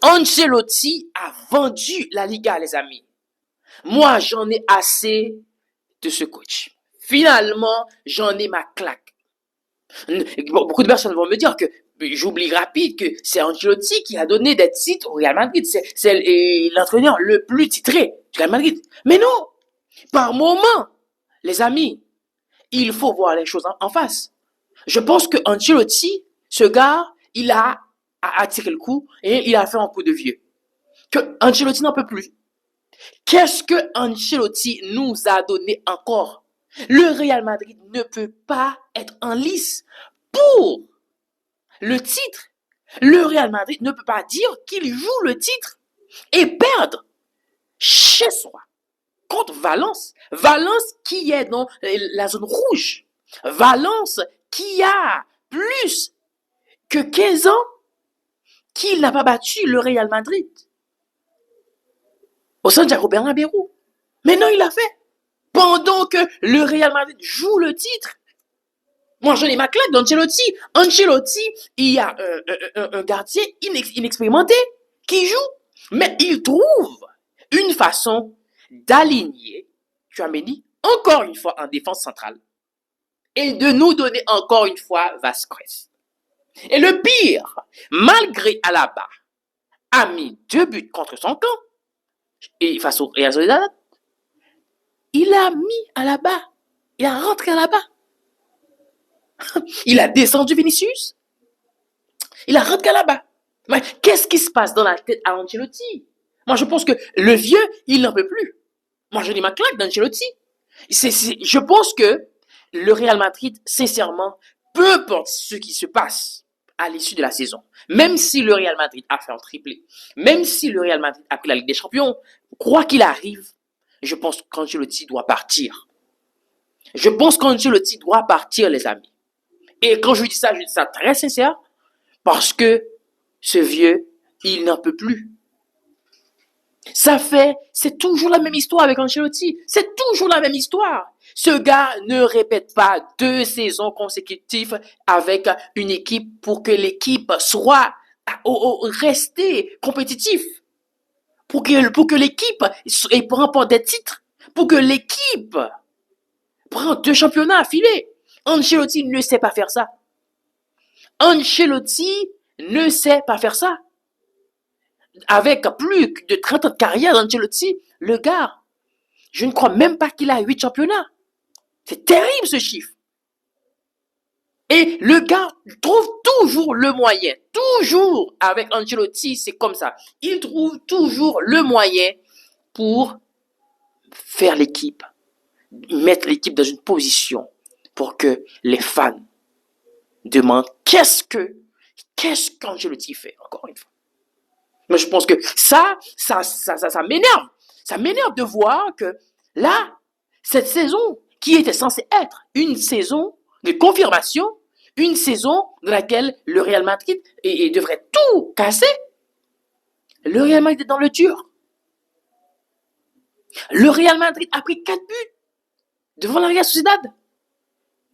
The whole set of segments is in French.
Ancelotti a vendu la Liga, les amis. Moi, j'en ai assez de ce coach. Finalement, j'en ai ma claque. Beaucoup de personnes vont me dire que j'oublie rapide que c'est Ancelotti qui a donné des titres au Real Madrid. C'est l'entraîneur le plus titré du Real Madrid. Mais non, par moment, les amis, il faut voir les choses en face. Je pense que Ancelotti, ce gars, il a tiré le coup et il a fait un coup de vieux. Que Ancelotti n'en peut plus. Qu'est-ce que Ancelotti nous a donné encore? Le Real Madrid ne peut pas être en lice pour le titre. Le Real Madrid ne peut pas dire qu'il joue le titre et perdre chez soi contre Valence. Valence qui est dans la zone rouge. Valence qui a plus que 15 ans qu'il n'a pas battu le Real Madrid au Santiago Bernabéu. Mais non, il l'a fait. Pendant que le Real Madrid joue le titre. Moi, j'en ai ma claque d'Ancelotti. Ancelotti, il y a un gardien inexpérimenté qui joue. Mais il trouve une façon d'aligner Tchouaméni encore une fois en défense centrale et de nous donner encore une fois Vasquez. Et le pire, malgré Alaba a mis 2 buts contre son camp et face au Real Sociedad, il a mis Alaba, il a rentré Alaba. Il a descendu Vinicius, il a rentré Alaba. Mais qu'est-ce qui se passe dans la tête à Ancelotti? Moi, je pense que le vieux, il n'en peut plus. Moi, je dis ma claque d'Ancelotti. Je pense que le Real Madrid, sincèrement, peu importe ce qui se passe à l'issue de la saison, même si le Real Madrid a fait un triplé, même si le Real Madrid a pris la Ligue des Champions, quoi qu'il arrive, je pense qu'Ancelotti doit partir. Je pense qu'Ancelotti doit partir, les amis. Et quand je dis ça très sincère, parce que ce vieux, il n'en peut plus. C'est toujours la même histoire avec Ancelotti. C'est toujours la même histoire. Ce gars ne répète pas 2 saisons consécutives avec une équipe pour que l'équipe soit restée compétitive. Pour que l'équipe remporte des titres. Pour que l'équipe prenne 2 championnats affilés. Ancelotti ne sait pas faire ça. Ancelotti ne sait pas faire ça. Avec plus de 30 ans de carrière d'Ancelotti, le gars, je ne crois même pas qu'il a 8 championnats. C'est terrible ce chiffre. Et le gars trouve toujours le moyen. Toujours avec Ancelotti, c'est comme ça. Il trouve toujours le moyen pour faire l'équipe. Mettre l'équipe dans une position pour que les fans demandent qu'est-ce qu'Ancelotti fait, encore une fois. Mais je pense que ça m'énerve. Ça m'énerve de voir que là, cette saison qui était censée être une saison de confirmation, une saison dans laquelle le Real Madrid devrait tout casser, le Real Madrid est dans le dur. Le Real Madrid a pris 4 buts devant la Real Sociedad.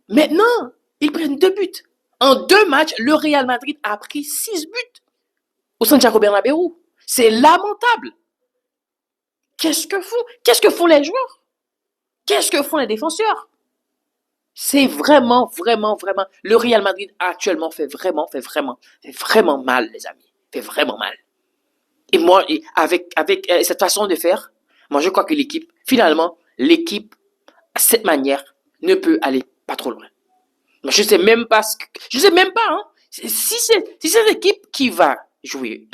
Maintenant, ils prennent 2 buts. En 2 matchs, le Real Madrid a pris 6 buts au Santiago Bernabéu. C'est lamentable. Qu'est-ce que font les joueurs? Qu'est-ce que font les défenseurs? C'est vraiment. Le Real Madrid actuellement fait vraiment mal, les amis. Fait vraiment mal. Et moi, avec cette façon de faire, moi je crois que l'équipe, à cette manière, ne peut aller pas trop loin. Mais je sais même pas, hein. Si c'est l'équipe qui va jouer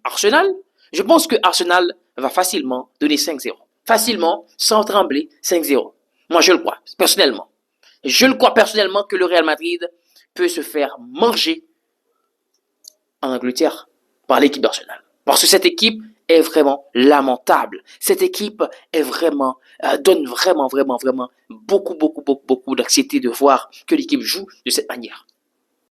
Arsenal, je pense que Arsenal va facilement donner 5-0. Facilement, sans trembler, 5-0. Moi, je le crois, personnellement. Je le crois personnellement que le Real Madrid peut se faire manger en Angleterre par l'équipe d'Arsenal. Parce que cette équipe est vraiment lamentable. Cette équipe est donne vraiment beaucoup d'anxiété de voir que l'équipe joue de cette manière.